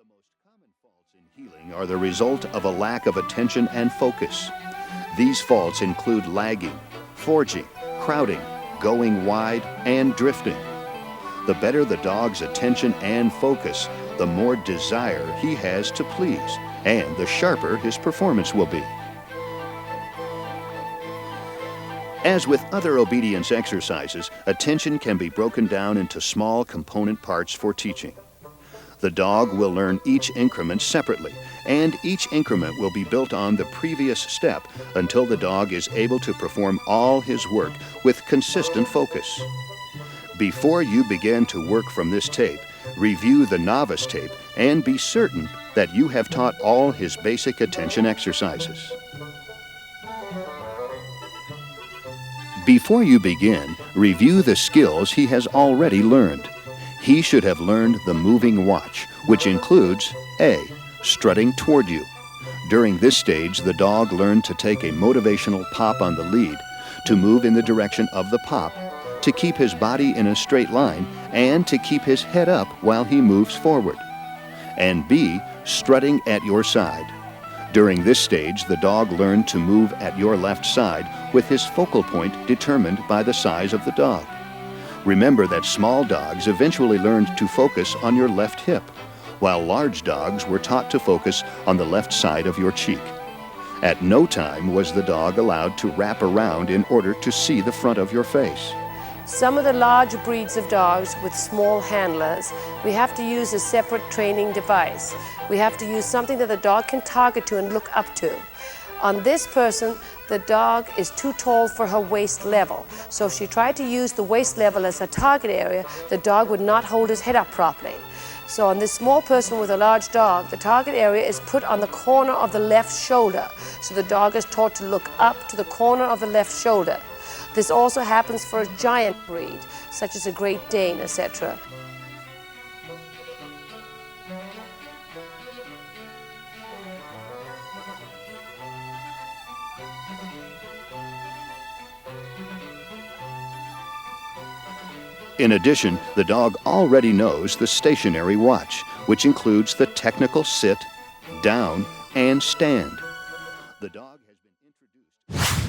most common faults in heeling are the result of a lack of attention and focus. These faults include lagging, forging, crowding, going wide, and drifting. The better the dog's attention and focus, the more desire he has to please, and the sharper his performance will be. As with other obedience exercises, attention can be broken down into small component parts for teaching. The dog will learn each increment separately, and each increment will be built on the previous step until the dog is able to perform all his work with consistent focus. Before you begin to work from this tape, review the novice tape and be certain that you have taught all his basic attention exercises. Before you begin, review the skills he has already learned. He should have learned the moving watch, which includes A. Strutting toward you. During this stage, the dog learned to take a motivational pop on the lead, to move in the direction of the pop, to keep his body in a straight line, and to keep his head up while he moves forward. And B. Strutting at your side. During this stage, the dog learned to move at your left side with his focal point determined by the size of the dog. Remember that small dogs eventually learned to focus on your left hip, while large dogs were taught to focus on the left side of your cheek. At no time was the dog allowed to wrap around in order to see the front of your face. Some of the large breeds of dogs with small handlers, we have to use a separate training device. We have to use something that the dog can target to and look up to. On this person, the dog is too tall for her waist level. So if she tried to use the waist level as her target area, the dog would not hold his head up properly. So on this small person with a large dog, the target area is put on the corner of the left shoulder. So the dog is taught to look up to the corner of the left shoulder. This also happens for a giant breed, such as a Great Dane, etc. In addition, the dog already knows the stationary watch, which includes the technical sit, down, and stand. The dog has been introduced.